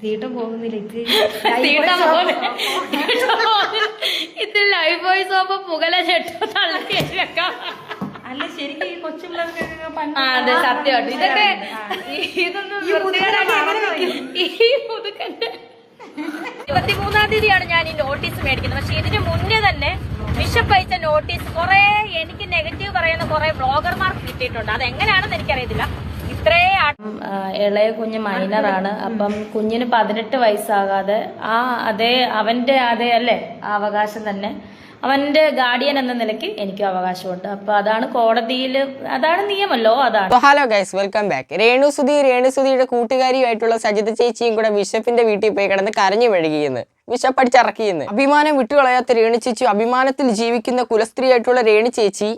തീട്ടം പോകുന്നില്ല ഇത് life voice ആവുമ്പോ പുകല ചെട്ടോ തള്ളി വെക്കാം. അല്ല ശരിക്കും ഈ കൊച്ചുപിള്ളേർക്ക് അതെ സത്യമായിട്ട് ഇതൊക്കെ ഇതൊന്നും ഈ മുതുക്കന്റെ 23-ാം തീയതിയാണ് ഞാൻ ഈ നോട്ടീസ് മേടിക്കുന്നത്. പക്ഷെ ഇതിന് മുന്നേ തന്നെ ബിഷപ്പ് അയച്ച നോട്ടീസ് കുറെ എനിക്ക് നെഗറ്റീവ് പറയുന്ന കുറെ ബ്ലോഗർമാർക്ക് കിട്ടിയിട്ടുണ്ട്. അതെങ്ങനെയാണെന്ന് എനിക്കറിയത്തില്ല. ഇത്രേ ഇളയ കുഞ്ഞ് മൈനറാണ്. അപ്പം കുഞ്ഞിന് 18 വയസ്സാകാതെ അവന്റെ അതേ അല്ലേ ആ അവകാശം തന്നെ അവന്റെ ഗാർഡിയൻ എന്ന നിലയ്ക്ക് എനിക്കും അവകാശമുണ്ട്. അപ്പൊ അതാണ് കോടതിയിൽ, അതാണ് നിയമമല്ലോ, അതാണ്. Hello guys, welcome back. രേണുസുധിയുടെ കൂട്ടുകാരിയായിട്ടുള്ള സജിത ചേച്ചിയും കൂടെ ബിഷപ്പിന്റെ വീട്ടിൽ പോയി കിടന്ന് കരഞ്ഞു വഴുകിയെന്ന്, ബിഷപ്പ് അടിച്ചിറക്കിയെന്ന്. അഭിമാനം വിട്ടുകളയാത്ത രേണു ചേച്ചി, അഭിമാനത്തിൽ ജീവിക്കുന്ന കുലസ്ത്രീയായിട്ടുള്ള രേണു ചേച്ചി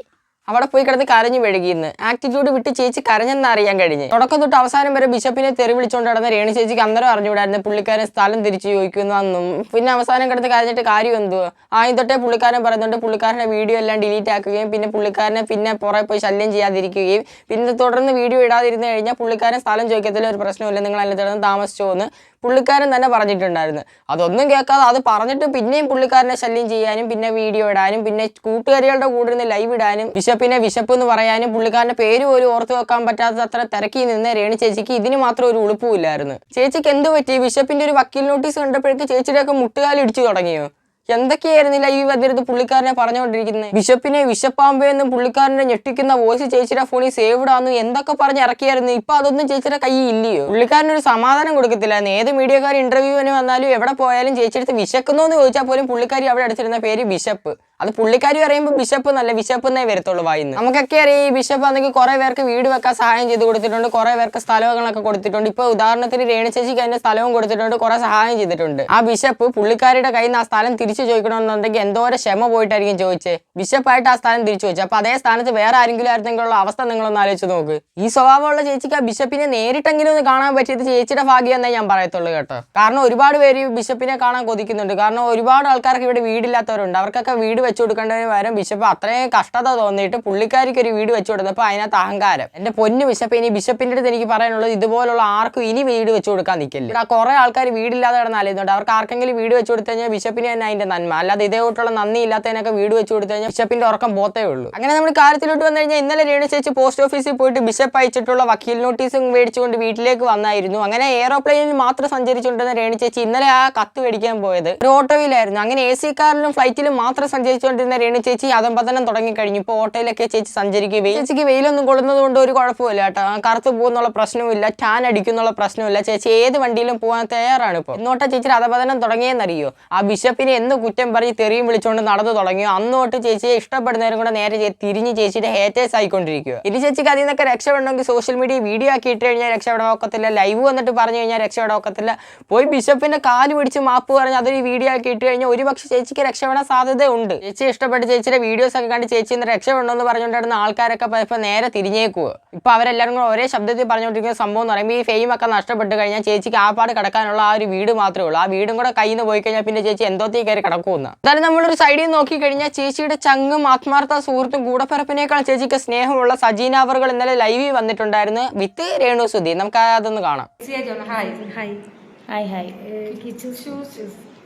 അവിടെ പോയി കിടന്ന് കരഞ്ഞു വഴുകിയെന്ന്. ആറ്റിറ്റ്യൂഡ് വിട്ട് ചേച്ചി കരഞ്ഞെന്ന് അറിയാൻ കഴിഞ്ഞു. തുടക്കം തൊട്ട് അവസാനം വരെ ബിഷപ്പിനെ തെറി വിളിച്ചുകൊണ്ട് നടന്ന രേണു ചേച്ചിക്ക് അന്നേരം അറിഞ്ഞുകൂടായിരുന്നു പുള്ളിക്കാരൻ സ്ഥലം തിരിച്ചു ചോദിക്കുന്നെന്നും. പിന്നെ അവസാനം കിടന്ന് കരഞ്ഞിട്ട് കാര്യം എന്തുവാ? ആദ്യം തൊട്ടേ പുള്ളിക്കാരൻ പറയുന്നുണ്ട് പുള്ളിക്കാരൻ്റെ വീഡിയോ എല്ലാം ഡിലീറ്റ് ആക്കുകയും പിന്നെ പുള്ളിക്കാരനെ പിന്നെ പുറകെ പോയി ശല്യം ചെയ്യാതിരിക്കുകയും പിന്നെ തുടർന്ന് വീഡിയോ ഇടാതിരുന്നു കഴിഞ്ഞാൽ പുള്ളിക്കാരൻ സ്ഥലം ചോദിക്കത്തില്ല, ഒരു പ്രശ്നമില്ല, നിങ്ങൾ അതിൽ തുടർന്ന് താമസിച്ചോ എന്ന് പുള്ളിക്കാരൻ തന്നെ പറഞ്ഞിട്ടുണ്ടായിരുന്നു. അതൊന്നും കേൾക്കാതെ അത് പറഞ്ഞിട്ട് പിന്നെയും പുള്ളിക്കാരനെ ശല്യം ചെയ്യാനും പിന്നെ വീഡിയോ ഇടാനും പിന്നെ കൂട്ടുകാരികളുടെ കൂടെ നിന്ന് ലൈവ് ഇടാനും ബിഷപ്പിനെ വിശപ്പ് എന്ന് പറയാനും പുള്ളിക്കാരന്റെ പേര് പോലും ഓർത്തു വെക്കാൻ പറ്റാത്ത അത്ര തിരക്കി നിന്ന് രേണു ചേച്ചിക്ക് ഇതിന് മാത്രം ഒരു ഉളുപ്പുമില്ലായിരുന്നു. ചേച്ചിക്ക് എന്ത് പറ്റി? ബിഷപ്പിന്റെ ഒരു വക്കീൽ നോട്ടീസ് കണ്ടപ്പോഴേക്ക് ചേച്ചിയുടെയൊക്കെ മുട്ടുകാലി ഇടിച്ചു തുടങ്ങിയോ? എന്തൊക്കെയായിരുന്നില്ല ഈ വന്നിരുന്ന് പുള്ളിക്കാരനെ പറഞ്ഞുകൊണ്ടിരിക്കുന്നത്? ബിഷപ്പിനെ വിശപ്പാമ്പെന്നും പുള്ളിക്കാരനെ ഞെട്ടിക്കുന്ന വോയിസ് ചേച്ചിയുടെ ഫോണിൽ സേവ്ഡ് ആണെന്ന് എന്തൊക്കെ പറഞ്ഞ് ഇറക്കിയായിരുന്നു. ഇപ്പൊ അതൊന്നും ചേച്ചിയുടെ കയ്യിൽ ഇല്ലയോ? പുള്ളിക്കാരനൊരു സമാധാനം കൊടുക്കത്തില്ലായിരുന്നു. ഏത് മീഡിയക്കാർ ഇന്റർവ്യൂവിന് വന്നാലും എവിടെ പോയാലും ചേച്ചിയെടുത്ത് വിശക്കുന്നോ എന്ന് ചോദിച്ചാൽ പോലും പുള്ളിക്കാരി അവിടെ അടിച്ചിരുന്ന പേര് ബിഷപ്പ്. അത് പുള്ളിക്കാരി പറയുമ്പോൾ ബിഷപ്പ് എന്നല്ല, വിശപ്പ് എന്നേ വരത്തുള്ളൂ വായിന്ന്. നമുക്കൊക്കെ അറിയാം ഈ ബിഷപ്പ് ആണെങ്കിൽ കുറെ പേർക്ക് വീട് വെക്കാൻ സഹായം ചെയ്ത് കൊടുത്തിട്ടുണ്ട്, കുറെ പേർക്ക് സ്ഥലങ്ങളൊക്കെ കൊടുത്തിട്ടുണ്ട്. ഇപ്പൊ ഉദാഹരണത്തിന് രേണു ചേച്ചിക്ക് അതിന്റെ സ്ഥലവും കൊടുത്തിട്ടുണ്ട്, കുറെ സഹായം ചെയ്തിട്ടുണ്ട്. ആ ബിഷപ്പ് പുള്ളിക്കാരിയുടെ കയ്യിൽ നിന്ന് ആ സ്ഥലം തിരിച്ചു ചോദിക്കണമെന്നുണ്ടെങ്കിൽ എന്തോരം ക്ഷമ പോയിട്ടായിരിക്കും ചോദിച്ചേ. ബിഷപ്പായിട്ട് ആ സ്ഥാനം തിരിച്ചു ചോദിച്ചു. അപ്പൊ അതേ സ്ഥാനത്ത് വേറെ ആരെങ്കിലും ആയിരുന്നെങ്കിലുള്ള അവസ്ഥ നിങ്ങളൊന്ന് ആലോചിച്ച് നോക്ക്. ഈ സ്വഭാവമുള്ള ചേച്ചിക്ക് ആ ബിഷപ്പിനെ നേരിട്ടെങ്കിലും ഒന്ന് കാണാൻ പറ്റിയത് ചേച്ചിയുടെ ഭാഗ്യം എന്നേ ഞാൻ പറയത്തുള്ളൂ കേട്ടോ. കാരണം ഒരുപാട് പേര് ബിഷപ്പിനെ കാണാൻ കൊതിക്കുന്നുണ്ട്. കാരണം ഒരുപാട് ആൾക്കാർക്ക് ഇവിടെ വീടില്ലാത്തവരുണ്ട്. അവർക്കൊക്കെ വീട് വെച്ചു കൊടുക്കേണ്ടതിന് പകരം ബിഷപ്പ് അത്രയും കഷ്ടത തോന്നിയിട്ട് പുള്ളിക്കാരിക്ക് ഒരു വീട് വെച്ചു കൊടുത്തപ്പോൾ അതിനകത്ത് അഹങ്കാരം. എന്റെ പൊന്നു ബിഷപ്പ്, ഇനി ബിഷപ്പിന്റെ അടുത്ത് എനിക്ക് പറയാനുള്ളത് ഇതുപോലുള്ള ആർക്കും ഇനി വീട് വെച്ചു കൊടുക്കാൻ നിൽക്കില്ല. ഇവിടെ കുറെ ആൾക്കാർ വീടില്ലാതെ കിടന്ന് അലയുന്നുണ്ട്. അവർക്ക് ആർക്കെങ്കിലും വീട് വെച്ചു കൊടുത്തു കഴിഞ്ഞാൽ ബിഷപ്പിന് തന്നെ അതിന്റെ നന്മ. അല്ലാതെ ഇതേപോലുള്ള നന്ദി ഇല്ലാത്തതിനൊക്കെ വീട് വെച്ചു കൊടുത്തു കഴിഞ്ഞാൽ ബിഷപ്പിന്റെ ഉറക്കം പോത്തേ ഉള്ളൂ. അങ്ങനെ നമ്മൾ കാര്യത്തിലോട്ട് വന്നു കഴിഞ്ഞാൽ ഇന്നലെ രേണു ചേച്ചി പോസ്റ്റ് ഓഫീസിൽ പോയിട്ട് ബിഷപ്പ് അയച്ചിട്ടുള്ള വക്കീൽ നോട്ടീസും മേടിച്ചുകൊണ്ട് വീട്ടിലേക്ക് വന്നായിരുന്നു. അങ്ങനെ എയറോപ്ലെയിനിൽ മാത്രം സഞ്ചരിച്ചുകൊണ്ടിരുന്ന രേണു ചേച്ചി ഇന്നലെ ആ കത്ത് മേടിക്കാൻ പോയത് ഒരു ഓട്ടോയിലായിരുന്നു. അങ്ങനെ AC കാറിലും ഫ്ലൈറ്റിലും മാത്രം സഞ്ചരിച്ചുകൊണ്ടിരുന്ന രേണു ചേച്ചി അധംപതനം തുടങ്ങിക്കഴിഞ്ഞു. ഇപ്പോൾ ഓട്ടോയിലൊക്കെ ചേച്ചി സഞ്ചരിക്കുകയും ചേച്ചിക്ക് വെയിലൊന്നും കൊള്ളുന്നത് കൊണ്ട് ഒരു കുഴപ്പമില്ല കേട്ടോ. കറുത്ത് പോകുന്നുള്ള പ്രശ്നവുമില്ല, ടാൻ അടിക്കുന്നുള്ള പ്രശ്നമില്ല. ചേച്ചി ഏത് വണ്ടിയിലും പോകാൻ തയ്യാറാണ്. ഇപ്പോൾ ഇന്നോട്ട് ചേച്ചി അധപതനം തുടങ്ങിയെന്നറിയോ? ആ ബിഷപ്പിനെ എന്ന് കുറ്റം പറഞ്ഞ് തെറിയും വിളിച്ചുകൊണ്ട് നടന്നു തുടങ്ങിയോ അന്നോട്ട് ചേച്ചിയെ ഇഷ്ടപ്പെടുന്നവരും കൂടെ നേരെ തിരിഞ്ഞ് ചേച്ചിയുടെ ഹേറ്റേഴ്സ് ആയിക്കൊണ്ടിരിക്കുക. ഇനി ചേച്ചിക്ക് അതിൽ നിന്നൊക്കെ രക്ഷപ്പെടണമെങ്കിൽ സോഷ്യൽ മീഡിയ വീഡിയോ ആക്കി ഇട്ട് കഴിഞ്ഞാൽ രക്ഷപ്പെടാൻ ഒക്കത്തില്ല, ലൈവ് വന്നിട്ട് പറഞ്ഞു കഴിഞ്ഞാൽ രക്ഷപ്പെടാൻ ഒക്കത്തില്ല. പോയി ബിഷപ്പിന്റെ കാല് പിടിച്ച് മാപ്പ് പറഞ്ഞ് അതൊരു വീഡിയോ ആക്കി ഇട്ട് കഴിഞ്ഞാൽ ഒരുപക്ഷെ ചേച്ചിക്ക് രക്ഷപ്പെടാൻ സാധ്യതയുണ്ട്. ചേച്ചി ഇഷ്ടപ്പെട്ട് ചേച്ചിയുടെ വീഡിയോസ് ഒക്കെ കണ്ട് ചേച്ചി ഇന്ന് രക്ഷപ്പെടണമെന്ന് പറഞ്ഞുകൊണ്ടിരുന്ന ആൾക്കാരൊക്കെ ഇപ്പൊ നേരെ തിരിഞ്ഞേക്കുക. ഇപ്പൊ അവരെല്ലാവരും കൂടെ ഒരേ ശബ്ദത്തിൽ പറഞ്ഞുകൊണ്ടിരിക്കുന്ന സംഭവം എന്ന് പറയുമ്പോൾ ഈ ഫെയിം ഒക്കെ നഷ്ടപ്പെട്ട് കഴിഞ്ഞാൽ ചേച്ചിക്ക് ആപ്പാട് കിടക്കാനുള്ള ആ ഒരു വീട് മാത്രമേ ഉള്ളൂ. ആ വീടും കൂടെ കയ്യിൽ നിന്ന് പോയി കഴിഞ്ഞാൽ പിന്നെ ചേച്ചി എന്തോത്തേക്ക് കയറി കിടക്കുമെന്ന്. എന്തായാലും നമ്മളൊരു സൈഡിൽ നോക്കി കഴിഞ്ഞാൽ ചേച്ചിയുടെ ചങ്ങും ആത്മാർത്ഥ സുഹൃത്തും കൂടപ്പിറപ്പിനേക്കാൾ ചേച്ചിക്ക് സ്നേഹമുള്ള സജീന അവർകൾ ഇന്നലെ ലൈവിൽ വന്നിട്ടുണ്ടായിരുന്നു വിത്ത് രേണുസുധി. നമുക്ക് അതൊന്ന് കാണാം.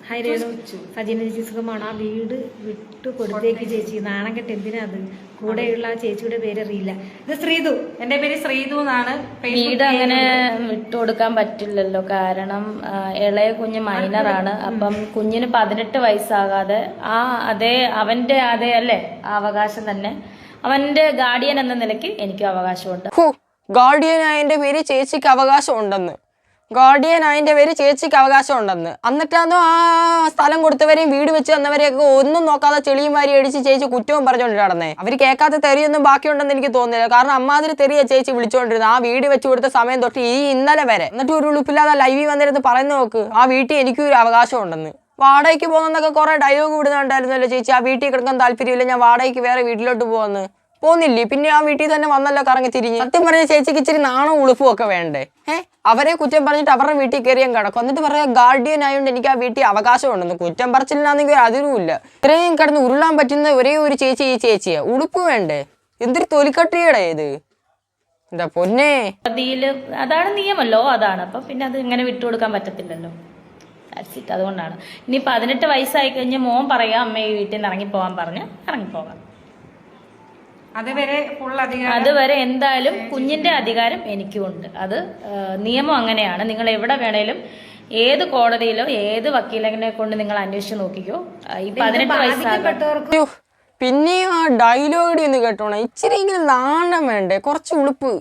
ഹായ് രേണു, സജീന ചേച്ചി സുഖമാണ്? ആ വീട് വിട്ടു കൊടുത്തേക്ക് ചേച്ചി, നാണം കെട്ട് എന്തിനാ അത്? കൂടെയുള്ള ആ ചേച്ചിയുടെ പേര് അറിയില്ല. ഇത് ശ്രീതു, എന്റെ പേര് ശ്രീതു എന്നാണ്. വീട് അങ്ങനെ വിട്ടുകൊടുക്കാൻ പറ്റില്ലല്ലോ, കാരണം ഇളയ കുഞ്ഞ് മൈനറാണ്. അപ്പം കുഞ്ഞിന് 18 വയസ്സാകാതെ അവന്റെ അല്ലേ ആ അവകാശം തന്നെ അവന്റെ ഗാർഡിയൻ എന്ന നിലയ്ക്ക് എനിക്കും അവകാശമുണ്ട്. ഗാർഡിയൻ ആയതിന്റെ പേര് ചേച്ചിക്ക് അവകാശം ഉണ്ടെന്ന്. എന്നിട്ടാണോ ആ സ്ഥലം കൊടുത്തവരെയും വീട് വെച്ച് തന്നവരെയൊക്കെ ഒന്നും നോക്കാതെ ചെളിയും വാരി അടിച്ച് ചേച്ചി കുറ്റവും പറഞ്ഞുകൊണ്ട് നടന്നേ. അവർ കേൾക്കാത്ത തെറിയൊന്നും ബാക്കിയുണ്ടെന്ന് എനിക്ക് തോന്നുന്നില്ല. കാരണം അമ്മാതിരി തെറിയ ചേച്ചി വിളിച്ചുകൊണ്ടിരുന്നത് ആ വീട് വെച്ച് കൊടുത്ത സമയം തൊട്ട് ഈ ഇന്നലെ വരെ. എന്നിട്ട് ഒരു ഉളുപ്പില്ലാതെ ലൈവിൽ വന്നിരുന്ന് പറയുന്ന നോക്ക് ആ വീട്ടിൽ എനിക്കും ഒരു അവകാശം ഉണ്ടെന്ന്. വാടകയ്ക്ക് പോകുന്നതൊക്കെ കുറെ ഡയലോഗ് വിടുന്നുണ്ടായിരുന്നല്ലോ ചേച്ചി. ആ വീട്ടിൽ കിടക്കാൻ താല്പര്യമില്ല, ഞാൻ വാടകയ്ക്ക് വേറെ വീട്ടിലോട്ട് പോകുന്നു. പോന്നില്ലേ? പിന്നെ ആ വീട്ടിൽ തന്നെ വന്നല്ലോ കറങ്ങി തിരിഞ്ഞ്. സത്യം പറഞ്ഞ ചേച്ചിക്ക് ഇച്ചിരി നാണോ ഉളുപ്പും ഒക്കെ വേണ്ടേ? അവരെ കുറ്റം പറഞ്ഞിട്ട് അവരുടെ വീട്ടിൽ കയറിയാൻ കിടക്കും. എന്നിട്ട് പറയാം ഗാർഡിയൻ ആയതുകൊണ്ട് എനിക്ക് ആ വീട്ടിൽ അവകാശം ഉണ്ടെന്ന്. കുറ്റം പറച്ചില്ലാന്നെങ്കിൽ അതിരുമില്ല. ഇത്രയും കിടന്ന് ഉരുളാൻ പറ്റുന്ന ഒരേ ഒരു ചേച്ചി ഈ ചേച്ചിയാ. ഉളുപ്പ് വേണ്ടേ? എന്തൊരു തൊലിക്കട്ടിയുടെ ഇത്. എന്താ പൊന്നേ, കോടതിയില് അതാണ് നിയമല്ലോ, അതാണ്. അപ്പം പിന്നെ അത് ഇങ്ങനെ വിട്ടുകൊടുക്കാൻ പറ്റത്തില്ലല്ലോ. അതുകൊണ്ടാണ്. ഇനി 18 വയസ്സായി കഴിഞ്ഞ് മോൻ പറയാം അമ്മ ഈ വീട്ടിൽ നിന്ന് ഇറങ്ങിപ്പോവാൻ പറഞ്ഞ് ഇറങ്ങിപ്പോകാം. അതുവരെ എന്തായാലും കുഞ്ഞിന്റെ അധികാരം എനിക്കുമുണ്ട്. അത് നിയമം അങ്ങനെയാണ്. നിങ്ങൾ എവിടെ വേണേലും ഏത് കോടതിയിലോ ഏത് വക്കീലിനെ കൊണ്ട് നിങ്ങൾ അന്വേഷിച്ച് നോക്കിക്കോ. ഈ 18 വയസ്സാകപ്പെട്ടവർക്ക് പിന്നെയും ആ ഡയലോഗ് ഒന്ന് കേട്ടോണേ, ഇച്ചിരിയെങ്കിലും നാണം വേണ്ടേ, കുറച്ച് ഉളുപ്പ്.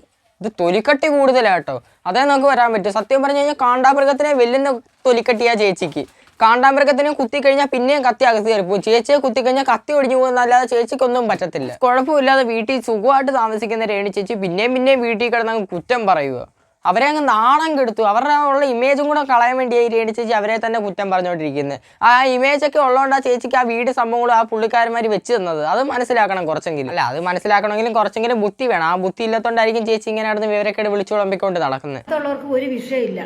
ഇത് തൊലിക്കട്ടി കൂടുതലാട്ടോ, അതേ നമുക്ക് വരാൻ പറ്റും. സത്യം പറഞ്ഞു കഴിഞ്ഞാൽ കാണ്ടാമൃഗത്തിനെ വെല്ലുന്ന തൊലിക്കട്ടിയാ ചേച്ചിക്ക്. കാണ്ടാമൃഗത്തിനെ കുത്തിക്കഴിഞ്ഞാൽ പിന്നെയും കത്തി അകത്ത് കയറിപ്പോവും. ചേച്ചിയെ കുത്തിക്കഴിഞ്ഞാൽ കത്തി ഒടിഞ്ഞു പോകുന്നല്ലാതെ ചേച്ചിക്കൊന്നും പറ്റത്തില്ല. കുഴപ്പമില്ലാതെ വീട്ടിൽ സുഖമായിട്ട് താമസിക്കുന്ന രേണു ചേച്ചി പിന്നെയും വീട്ടിൽ കിടന്നങ്ങ് കുറ്റം പറയുക. അവരെ അങ്ങ് നാണം കെടുത്തു. അവരുടെ ഉള്ള ഇമേജും കൂടെ കളയാൻ വേണ്ടിയായി രേണു ചേച്ചി അവരെ തന്നെ കുറ്റം പറഞ്ഞുകൊണ്ടിരിക്കുന്നത്. ആ ഇമേജൊക്കെ ഉള്ളതുകൊണ്ട് ആ ചേച്ചിക്ക് ആ വീട് സംഭവങ്ങളും ആ പുള്ളിക്കാരന്മാർ വെച്ച് തന്നത്. അത് മനസ്സിലാക്കണം കുറച്ചെങ്കിലും. അല്ല, അത് മനസ്സിലാക്കണമെങ്കിലും കുറച്ചെങ്കിലും ബുദ്ധി വേണം. ആ ബുദ്ധി ഇല്ലാത്തതുകൊണ്ടായിരിക്കും ചേച്ചി ഇങ്ങനെ നടന്ന് വിവരക്കേട് വിളിച്ചു വിളമ്പിക്കൊണ്ട് നടക്കുന്നത്. മറ്റുള്ളവർക്ക് ഒരു വിഷയമില്ല.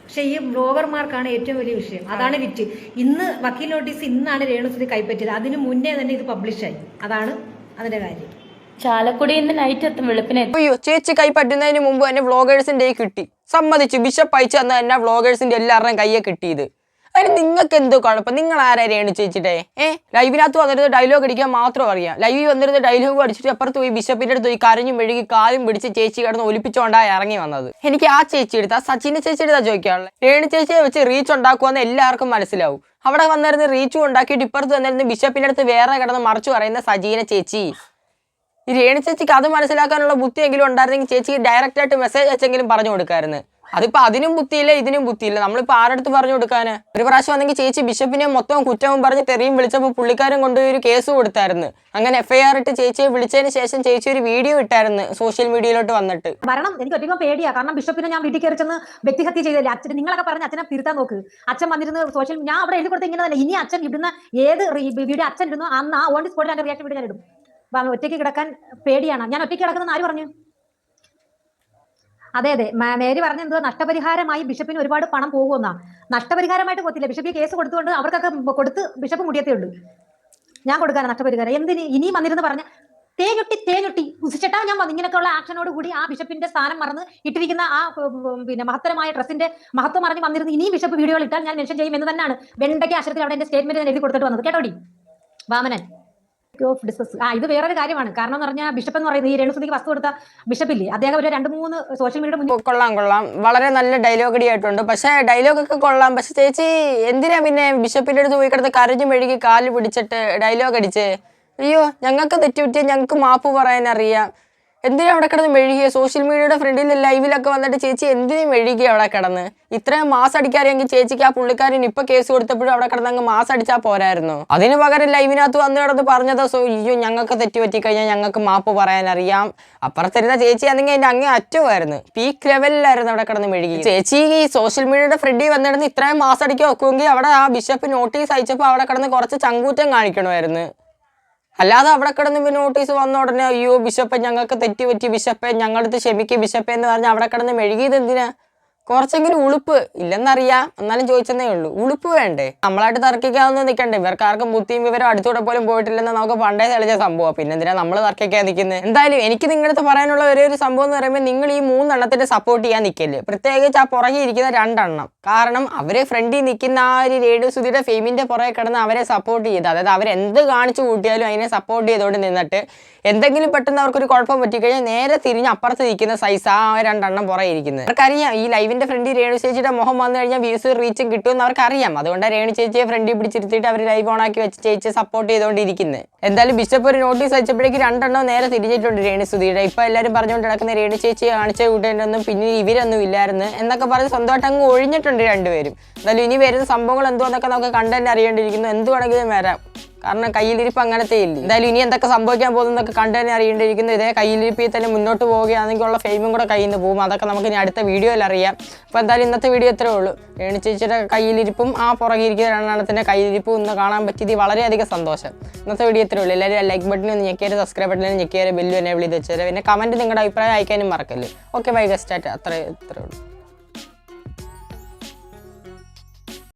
പക്ഷെ ഈ ബ്ലോഗർമാർക്കാണ് ഏറ്റവും വലിയ വിഷയം. അതാണ് വിറ്റ്. ഇന്ന് വക്കീൽ നോട്ടീസ് ഇന്നാണ് രേണുസുതി കൈപ്പറ്റിയത്. അതിന് മുന്നേ തന്നെ ഇത് പബ്ലിഷായി. അതാണ് അതിന്റെ കാര്യം. ചാലക്കുടിയിൽ നിന്ന് നൈറ്റ് എത്തും, വെളുപ്പിനെ. അയ്യോ, ചേച്ചി കൈ പറ്റുന്നതിന് മുമ്പ് തന്നെ വ്ളോഗേഴ്സിന്റെ കിട്ടി. സമ്മതിച്ചു, ബിഷപ്പ് അയച്ചു തന്ന തന്നെ വ്ളോഗേഴ്സിന്റെ എല്ലാവരുടെയും കയ്യെ കിട്ടിയത്. അതിന് നിങ്ങൾക്ക് എന്തോ കുഴപ്പം? നിങ്ങൾ ആരാ രേണു ചേച്ചിട്ടെ? ലൈവിനകത്ത് വന്നിരുന്ന ഡയലോഗ് അടിക്കാൻ മാത്രം അറിയാം. ലൈവിൽ വന്നിരുന്ന ഡയലോഗ് അടിച്ചിട്ട് അപ്പുറത്ത് പോയി ബിഷപ്പിന്റെ അടുത്ത് പോയി കരഞ്ഞു മെഴുകി കാലും പിടിച്ച് ചേച്ചി കിടന്ന് ഒലിപ്പിച്ചോണ്ടായി ഇറങ്ങി വന്നത്. എനിക്ക് ആ ചേച്ചി എടുത്ത്, ആ സച്ചിന്റെ ചേച്ചി എടുത്താ ചോദിക്കാനുള്ളത്. രേണു ചേച്ചിയെ വെച്ച് റീച്ച് ഉണ്ടാക്കുമെന്ന് എല്ലാവർക്കും മനസ്സിലാവും. അവിടെ വന്നിരുന്ന് റീച്ചും ഉണ്ടാക്കിയിട്ട് ഇപ്പുറത്ത് വന്നിരുന്ന് ബിഷപ്പിന്റെ അടുത്ത് വേറെ കിടന്ന് മറിച്ചു പറയുന്ന സജീന ചേച്ചി. ഈ രേണു ചേച്ചിക്ക് അത് മനസ്സിലാക്കാനുള്ള ബുദ്ധിയെങ്കിലും ഉണ്ടായിരുന്നെങ്കിൽ ചേച്ചിക്ക് ഡയറക്റ്റ് ആയിട്ട് മെസ്സേജ് അയച്ചെങ്കിലും പറഞ്ഞു കൊടുക്കാമായിരുന്നു. അതിപ്പോൾ അതിനും ബുദ്ധിയില്ല, ഇതിനും ബുദ്ധിയില്ല. നമ്മളിപ്പോൾ ആരടുത്ത് പറഞ്ഞു കൊടുക്കാൻ? ഒരു പ്രാവശ്യം വന്നെങ്കിൽ ചേച്ചി ബിഷപ്പിനെ മൊത്തം കുറ്റവും പറഞ്ഞ് തെറിയും വിളിച്ചപ്പോൾ പുള്ളിക്കാരൻ കൊണ്ടുപോയി ഒരു കേസ് കൊടുത്തായിരുന്നു. അങ്ങനെ FIR ഇട്ട് ചേച്ചിയെ വിളിച്ചതിന് ശേഷം ചേച്ചി ഒരു വീഡിയോ ഇട്ടായിരുന്നു സോഷ്യൽ മീഡിയയിലോട്ട് വന്നിട്ട്. വരണം, എനിക്ക് ഒറ്റയ്ക്കും പേടിയാ. കാരണം ബിഷപ്പിനെ ഞാൻ വീട്ടിൽ കയറി ചെന്ന് വ്യക്തിഹത്യ ചെയ്തില്ല. അച്ഛൻ നിങ്ങളൊക്കെ പറഞ്ഞ് അച്ഛനെ തിരുത്താൻ നോക്ക്. അച്ഛൻ വന്നിരുന്ന് സോഷ്യൽ, ഞാൻ അവിടെ എഴുതി കൊടുത്ത ഇങ്ങനെ തന്നെ. ഇനി അച്ഛൻ ഇടുന്ന ഏത് വീഡിയോ അച്ഛൻ ഇടുന്നു അന്ന് ആ ഓൺ ദി സ്പോട്ടിൽ എൻ്റെ റിയാക്ഷൻ വീഡിയോ ഞാൻ ഇടും. ഒറ്റയ്ക്ക് കിടക്കാൻ പേടിയാണ്. ഞാൻ ഒറ്റയ്ക്ക് കിടക്കുന്ന ആര് പറഞ്ഞു? അതെ മേരി പറഞ്ഞ എന്തോ നഷ്ടപരിഹാരമായി ബിഷപ്പിന് ഒരുപാട് പണം പോകുമെന്നാ. നഷ്ടപരിഹാരമായിട്ട് പോത്തില്ല. ബിഷപ്പ് കേസ് കൊടുത്തുകൊണ്ട് അവർക്കൊക്കെ കൊടുത്ത് ബിഷപ്പ് മുടിയത്തേ ഉള്ളൂ. ഞാൻ കൊടുക്കാനാണ് നഷ്ടപരിഹാരം. എന്തിന് ഇനിയും വന്നിരുന്ന് പറഞ്ഞ തേഞ്ഞൊട്ടി ചേട്ടാ ഞാൻ ഇങ്ങനെയൊക്കെയുള്ള ആക്ഷനോട് കൂടി ആ ബിഷപ്പിന്റെ സ്ഥാനം മറന്ന് ഇട്ടിരിക്കുന്ന ആ പിന്നെ മഹത്തരമായ ഡ്രസ്സിന്റെ മഹത്വം മറിഞ്ഞ് വന്നിരുന്ന് ഇനിയും ബിഷപ്പ് വീഡിയോകൾ ഇട്ടാൽ ഞാൻ മെൻഷൻ ചെയ്യും എന്ന് തന്നെയാണ് വെണ്ടയ്ക്ക് അക്ഷരത്തിൽ അവിടെ എന്റെ സ്റ്റേറ്റ്മെന്റ് ഞാൻ എഴുതി കൊടുത്തിട്ട് വന്നത്. കേട്ടോടി വാമനൻ. ഇത് വേറൊരു കാര്യമാണ്. കാരണം എന്ന് പറഞ്ഞാൽ ബിഷപ്പ് എന്ന് പറയുന്നത് ഈ രേണുസുതിക്ക് വസ്തു കൊടുത്ത ബിഷപ്പില്ലേ, അദ്ദേഹം ഒരു 2-3 സോഷ്യൽ മീഡിയ മുന്നിൽ കൊള്ളാം വളരെ നല്ല ഡയലോഗ് അടിയായിട്ടുണ്ട്. പക്ഷേ ഡയലോഗൊക്കെ കൊള്ളാം. പക്ഷെ ചേച്ചി എന്തിനാ പിന്നെ ബിഷപ്പിന്റെ അടുത്ത് പോയി കിടന്ന് കരഞ്ഞു മെഴുകി കാല് പിടിച്ചിട്ട് ഡയലോഗ് അടിച്ചേ? അയ്യോ, ഞങ്ങൾക്ക് തെറ്റുപറ്റിയ ഞങ്ങൾക്ക് മാപ്പ് പറയാൻ അറിയാം. എന്തിനാ അവിടെ കിടന്ന് മെഴുകിയ? സോഷ്യൽ മീഡിയയുടെ ഫ്രണ്ടിൽ ലൈവിലൊക്കെ വന്നിട്ട് ചേച്ചി എന്തിനും മെഴുകിയ അവിടെ കിടന്ന്? ഇത്രയും മാസ് അടിക്കാറിയെങ്കിൽ ചേച്ചിക്ക് ആ പുള്ളിക്കാരൻ ഇപ്പൊ കേസ് കൊടുത്തപ്പോഴും അവിടെ കിടന്ന് അങ്ങ് മാസ് അടിച്ചാൽ പോരായിരുന്നു. അതിന് പകരം ലൈവിനകത്ത് വന്ന് കിടന്ന് പറഞ്ഞത് അയ്യോ ഞങ്ങൾക്ക് തെറ്റുപറ്റി കഴിഞ്ഞാൽ ഞങ്ങൾക്ക് മാപ്പ് പറയാൻ അറിയാം. അപ്പുറത്തിരുന്ന ചേച്ചി ആണെങ്കിൽ അതിന്റെ അങ്ങേ അറ്റമായിരുന്നു, പീക്ക് ലെവലിലായിരുന്നു അവിടെ കിടന്ന് മെഴുകി. ചേച്ചി ഈ സോഷ്യൽ മീഡിയയുടെ ഫ്രണ്ടിൽ വന്നിരുന്ന് ഇത്രയും മാസ് അടിക്കാൻ വെക്കുമെങ്കിൽ അവിടെ ആ ബിഷപ്പ് നോട്ടീസ് അയച്ചപ്പോൾ അവിടെ കിടന്ന് കുറച്ച് ചങ്കൂറ്റം കാണിക്കണമായിരുന്നു. അല്ലാതെ അവിടെ കിടന്ന് പിന്നെ നോട്ടീസ് വന്ന ഉടനെ അയ്യോ ബിഷപ്പ് ഞങ്ങൾക്ക് തെറ്റുപറ്റി ബിഷപ്പെ ഞങ്ങളടുത്ത് ക്ഷമിക്കും ബിഷപ്പെ എന്ന് പറഞ്ഞാൽ അവിടെ കിടന്ന് മെഴുകിയത് എന്തിനാ? കുറച്ചെങ്കിലും ഉളുപ്പ് ഇല്ലെന്നറിയാം, എന്നാലും ചോദിച്ചതേ ഉള്ളൂ. ഉളുപ്പ് വേണ്ടേ? നമ്മളായിട്ട് തർക്കിക്കാതെ നിൽക്കണ്ടേ? ഇവർക്കാർക്കും ബുദ്ധിയും വിവരം അടുത്തൂടെ പോലും പോയിട്ടില്ലെന്ന് നമുക്ക് പണ്ടേ തെളിഞ്ഞ സംഭവം. പിന്നെ എന്തിനാ നമ്മൾ തർക്കിക്കാൻ നിൽക്കുന്നത്? എന്തായാലും എനിക്ക് നിങ്ങളുടെ അടുത്ത് പറയാനുള്ള ഒരേ ഒരു സംഭവം എന്ന് പറയുമ്പോൾ നിങ്ങൾ ഈ 3 എണ്ണത്തിന്റെ സപ്പോർട്ട് ചെയ്യാൻ നിൽക്കല്ലേ, പ്രത്യേകിച്ച് ആ പുറകെ ഇരിക്കുന്ന 2 എണ്ണം. കാരണം അവരെ ഫ്രണ്ടിൽ നിൽക്കുന്ന ആ ഒരു രേണുസുതിയുടെ ഫെയിമിന്റെ പുറകെ കിടന്ന് അവരെ സപ്പോർട്ട് ചെയ്ത്, അതായത് അവരെന്ത് കാണിച്ചു കൂട്ടിയാലും അതിനെ സപ്പോർട്ട് ചെയ്തുകൊണ്ട് നിന്നിട്ട് എന്തെങ്കിലും പെട്ടെന്ന് അവർക്കൊരു കുഴപ്പം പറ്റിക്കഴിഞ്ഞാൽ നേരെ തിരിഞ്ഞ് അപ്പുറത്ത് നിൽക്കുന്ന സൈസ് ആ 2 എണ്ണം പുറകെ ഇരിക്കുന്നത്. അവർക്കറിയാം ഈ ലൈവിന്റെ ഫ്രണ്ടിൽ രേണു ചേച്ചിയുടെ മുഖം വന്നു കഴിഞ്ഞാൽ വ്യൂസ് റീച്ചും കിട്ടുമെന്ന് അവർക്കറിയാം. അതുകൊണ്ട് രേണു ചേച്ചിയെ ഫ്രണ്ടിൽ പിടിച്ചിരുത്തിയിട്ട് അവർ ലൈവ് ഓണാക്കി വെച്ച് ചേച്ചിയെ സപ്പോർട്ട് ചെയ്തുകൊണ്ടിരിക്കുന്നത്. എന്തായാലും ബിഷപ്പ് ഒരു നോട്ടീസ് അയച്ചപ്പോഴേക്ക് 2 എണ്ണം നേരെ തിരിഞ്ഞിട്ടുണ്ട് രേണുസുതിയുടെ. ഇപ്പൊ എല്ലാവരും പറഞ്ഞുകൊണ്ട് നടക്കുന്ന രേണു ചേച്ചിയെ കാണിച്ച കൂട്ടേണ്ടൊന്നും പിന്നെ ഇവരൊന്നും ഇല്ലായിരുന്നു എന്നൊക്കെ പറഞ്ഞ് സ്വന്തമായിട്ട് അങ്ങ് ഒഴിഞ്ഞിട്ടുണ്ട് രണ്ടുപേരും. എന്തായാലും ഇനി വരുന്ന സംഭവങ്ങൾ എന്തോന്നൊക്കെ നമുക്ക് കണ്ടുതന്നെ അറിയേണ്ടിയിരിക്കുന്നു. എന്തുവാണെങ്കിലും വരാം, കാരണം കയ്യിലിരിപ്പ് അങ്ങനത്തെ ഇല്ല. എന്തായാലും ഇനി എന്തൊക്കെ സംഭവിക്കാൻ പോകുന്നതൊക്കെ കണ്ടു തന്നെ അറിയേണ്ടിയിരിക്കുന്നു. ഇതേ കയ്യിലിരിപ്പിൽ തന്നെ മുന്നോട്ട് പോവുകയാണെങ്കിൽ ഉള്ള ഫെയിമും കൂടെ കയ്യിൽ നിന്ന് പോകും. അതൊക്കെ നമുക്ക് ഇനി അടുത്ത വീഡിയോയിൽ അറിയാം. അപ്പോൾ എന്തായാലും ഇന്നത്തെ വീഡിയോ ഇത്രേ ഉള്ളൂ. രേണു ചേച്ചിയുടെ കയ്യിലിരിപ്പും ആ പുറകിരിക്കുന്ന 2 എണ്ണത്തിൻ്റെ കയ്യിലിരിപ്പും ഒന്ന് കാണാൻ പറ്റിയത് വളരെയധികം സന്തോഷം. ഇന്നത്തെ വീഡിയോ ഇത്രേ ഉള്ളൂ. എല്ലാവരും ലൈക്ക് ബട്ടണിൽ ഒന്ന് ഞെക്കിയാൽ, സബ്സ്ക്രൈബ് ബട്ടണിൽ ഞെക്കിയാൽ, ബെല്ലും എനേബിൾ ചെയ്ത് വെച്ചാൽ, പിന്നെ കമൻറ്റ് നിങ്ങളുടെ അഭിപ്രായം അയക്കാനും മറക്കല്ലേ. ഓക്കെ ബൈ ഗസ്റ്റ് അത്രേ ഉള്ളൂ.